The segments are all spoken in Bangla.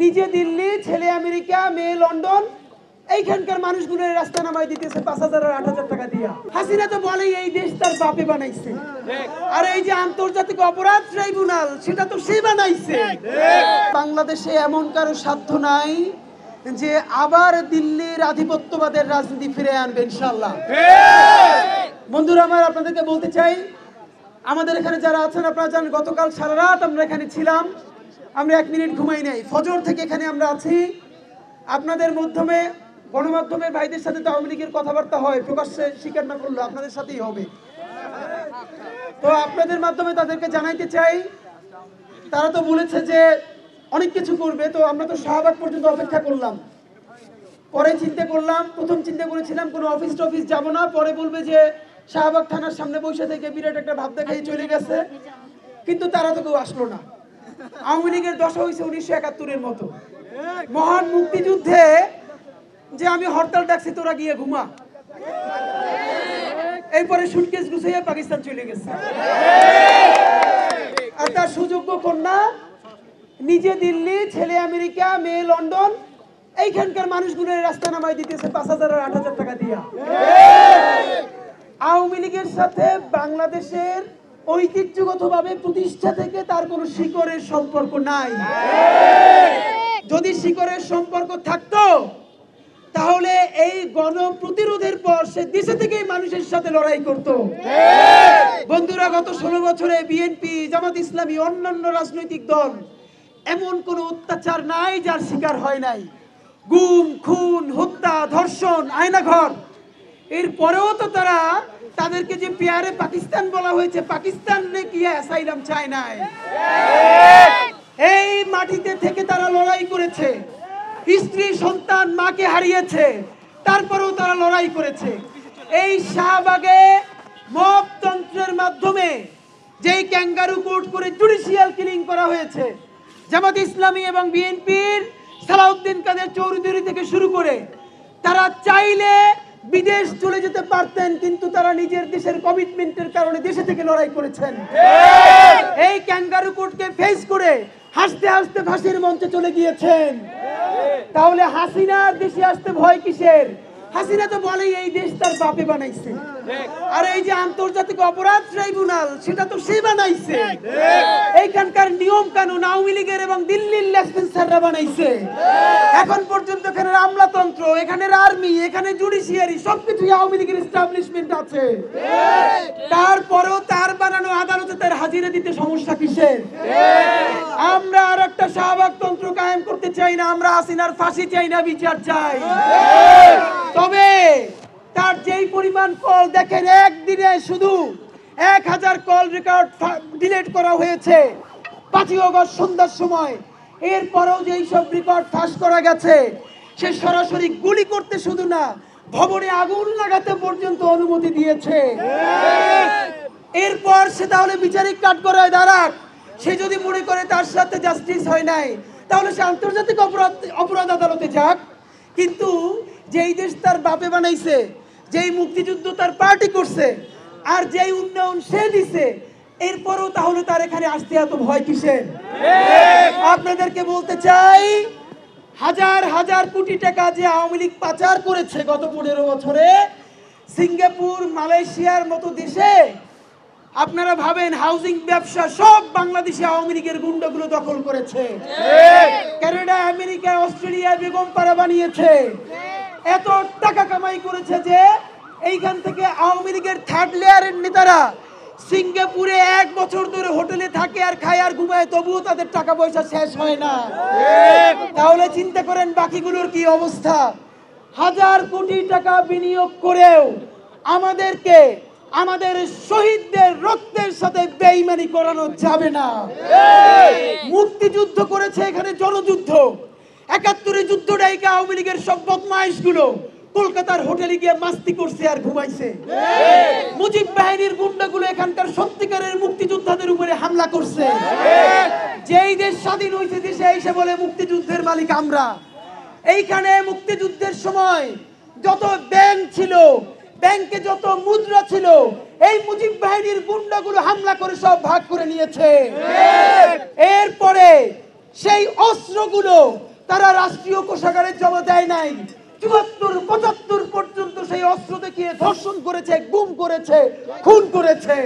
নিজে দিল্লি, ছেলে আমেরিকা, মেয়ে লন্ডন, এইখানকার মানুষগুলো রাস্তা নামাই দিতেছে 5,000 আর 8,000 টাকা দিয়া। হাসিনা তো বলে এই দেশ তার বাপে বানাইছে, আর এই যে আন্তর্জাতিক অপরাধ ট্রাইব্যুনাল সেটা তো সে বানাইছে। বাংলাদেশে এমন কারো সাধ্য নাই যে আবার দিল্লির আধিপত্যবাদের রাজনীতি ফিরে আনবে ইনশাআল্লাহ। বন্ধুরা আমার, আপনাদেরকে বলতে চাই, আমাদের এখানে যারা আছেন আপনারা জানেন গতকাল সারা রাত আমরা এখানে ছিলাম, আমরা 1 মিনিট ঘুমাই নাই, ফজর থেকে এখানে আমরা আছি। আপনাদের মাধ্যমে গণমাধ্যমের ভাইদের সাথে তো আওয়ামী লীগের কথাবার্তা হয়, প্রকাশ্যে স্বীকার না করলেও আপনাদের সাথেই হবে। তো আপনাদের মাধ্যমে তাদেরকে জানাইতে চাই, তারা তো বলেছে যে অনেক কিছু করবে, তো আমরা তো শাহবাগ পর্যন্ত অপেক্ষা করলাম। পরে চিন্তা করলাম, প্রথম চিন্তা করেছিলাম কোনো অফিস টফিস যাব না, পরে বলবে যে শাহবাগ থানার সামনে বসে থেকে বিরাট একটা ভাব দেখাই চলে গেছে, কিন্তু তারা তো কেউ আসলো না। আওয়ামী লীগের দশা হয়েছে 1971-এর মতো। মহান মুক্তিযুদ্ধে যে আমি হরতাল ডাকছি তোরা গিয়ে ঘুমা, এরপরে সুটকেস গুছিয়ে পাকিস্তান চলে গেছে। আর তার সুযোগ্য কন্যা নিজে দিল্লি, ছেলে আমেরিকা, মেয়ে লন্ডন, এইখানকার মানুষগুলো রাস্তা নামাই দিতেছে 5,000 আর 8,000 টাকা দিয়া। আওয়ামী লীগের সাথে বাংলাদেশের ঐতিহ্যগতভাবে প্রতিষ্ঠা থেকে তার কোনো শিকড়ের সম্পর্ক নাই। যদি শিকড়ের সম্পর্ক থাকতো তাহলে এই গণপ্রতিরোধের পর সে দেশে থেকেই মানুষের সাথে লড়াই করত। বন্ধুরা, গত 16 বছরে বিএনপি, জামাত ইসলামী, অন্যান্য রাজনৈতিক দল এমন কোন অত্যাচার নাই যার শিকার হয় নাই। গুম, খুন, হত্যা, ধর্ষণ, আয়নাঘর, এরপরেও তো তারা তাদেরকে যে পেয়ারে পাকিস্তান বলা হয়েছে, পাকিস্তান কি অ্যাসাইলাম চায় নাই। এই মাটিতে থেকে তারা লড়াই করেছে, স্ত্রী সন্তান মাকে হারিয়েছে, তারপরেও তারা লড়াই করেছে। এই শাহবাগে মবতন্ত্রের মাধ্যমে যেই ক্যাঙ্গারু কোর্ট করে জুডিশিয়াল কিলিং করা হয়েছে, জামাত ইসলামী এবং বিএনপির সালাউদ্দিন কাদের চৌধুরী থেকে শুরু করে, তারা চাইলে বিদেশ চলে যেতে পারতেন, কিন্তু তারা নিজের দেশের কমিটমেন্টের কারণে দেশে থেকে লড়াই করেছেন। এই ক্যাঙ্গারু কোর্টকে ফেস করে হাসতে হাসতে ফাঁসির মঞ্চে চলে গিয়েছেন। তাহলে হাসিনার দেশে আসতে ভয় কিসের? হাসিনা তো বলে এই দেশ তার বাপে বানাইছে, আর এই যে আন্তর্জাতিক অপরাধ ট্রাইব্যুনাল সেটা তো সে বানাইছে। এইখানকার নিয়ম কানুন আওয়ামী লীগের এবং দিল্লির লেসপেন্সাররা বানাইছে। এখন পর্যন্ত এখানে আমলাতন্ত্র, এখানে আর্মি, এখানে জুডিশিয়ারি সবকিছুই আওয়ামী লীগের এস্টাবলিশমেন্ট আছে। তারপরেও তার বানানো আদালতে তার হাজিরা দিতে সমস্যা কিসের? আমরা আর একটা শাহবাগতন্ত্র কায়েম করতে চাই না, আমরা হাসিনার ফাঁসি চাই না, বিচার চাই। তবে তার যেই পরিমাণ কল দেখেন, একদিনে শুধু 1000 কল রেকর্ড ডিলিট করা হয়েছে 5ই আগস্ট সন্ধ্যার সময়। এরপরেও যেই সব রেকর্ড ফাঁস করা গেছে, সে সরাসরি গুলি করতে শুধু না, ভবনে আগুন লাগাতে পর্যন্ত অনুমতি দিয়েছে। এরপর সে তাহলে বিচারিক কাঠগড়ায় দাঁড়াক, সে যদি মনে করে তার সাথে জাস্টিস হয় নাই, তাহলে সে আন্তর্জাতিক অপরাধ আদালতে যাক। কিন্তু যেই দেশ তার বাপে বানাইছে, যেই মুক্তিযুদ্ধ তার পার্টি করছে, আর যেই উন্নয়ন সে দিছে, এরপরও তাহলে তার এখানে আসতে এত ভয় কিসের? আপনাদেরকে বলতে চাই, হাজার হাজার কোটি টাকা যে আওয়ামী লীগ পাচার করেছে গত 15 বছরে, সিঙ্গাপুর, মালয়েশিয়ার মতো দেশে আপনারা ভাবেন হাউজিং ব্যবসা সব বাংলাদেশে আওয়ামী লীগের গুন্ডাগুলো দখল করেছে। কানাডা, আমেরিকা, অস্ট্রেলিয়া বেগমপাড়া বানিয়েছে। এত টাকা কামাই করেছে যে এইখান থেকে আওয়ামী লীগের থার্ড লেয়ারের নেতারা সিঙ্গাপুরে 1 বছর ধরে হোটেলে থাকে আর খায় আর ঘুমায়, তবুও তাদের টাকা পয়সা শেষ হয় না। তাহলে চিন্তা করেন বাকিগুলোর কি অবস্থা। হাজার কোটি টাকা বিনিয়োগ করেও আমাদেরকে আমাদের শহীদদের রক্তের সাথে বেঈমানি করানো যাবে না। মুক্তিযুদ্ধ করেছে এখানে জনযুদ্ধ। 71 যুদ্ধটাইকে আওয়ামী লীগের সব বদমাইশগুলো কলকাতার হোটেলে গিয়ে মাস্তি করছে আর ঘুমাইছে। মুজিব বাহিনীর গুন্ডাগুলো এখানকার সত্যিকারের মুক্তিযোদ্ধাদের উপরে হামলা করছে। যেই দেশ স্বাধীন হয়েছে দেশে এসে বলে মুক্তিযুদ্ধের মালিক আমরা। এইখানে মুক্তিযুদ্ধের সময় যত ব্যাংক ছিল, ব্যাংকে যত মুদ্রা ছিল, এই মুজিব বাহিনীর গুন্ডাগুলো হামলা করে সব ভাগ করে নিয়েছে। এরপরে সেই অস্ত্রগুলো তারা রাষ্ট্রীয় কোষাগারে জমা দেয় নাই। ৭৪-৭৫ পর্যন্ত সেই অস্ত্র দেখিয়ে ধর্ষণ করেছে, গুম করেছে, খুন করেছে।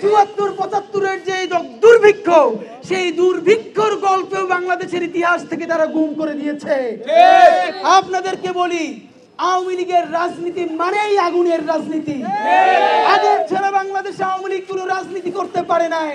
৭৪-৭৫-এর যে দুর্ভিক্ষ, সেই দুর্ভিক্ষর গল্পেও বাংলাদেশের ইতিহাস থেকে তারা গুম করে দিয়েছে। আপনাদেরকে বলি, আওয়ামী লীগের রাজনীতি মানেই আগুনের রাজনীতি। আগুন ছাড়া বাংলাদেশে আওয়ামী লীগ কোনো রাজনীতি করতে পারে নাই।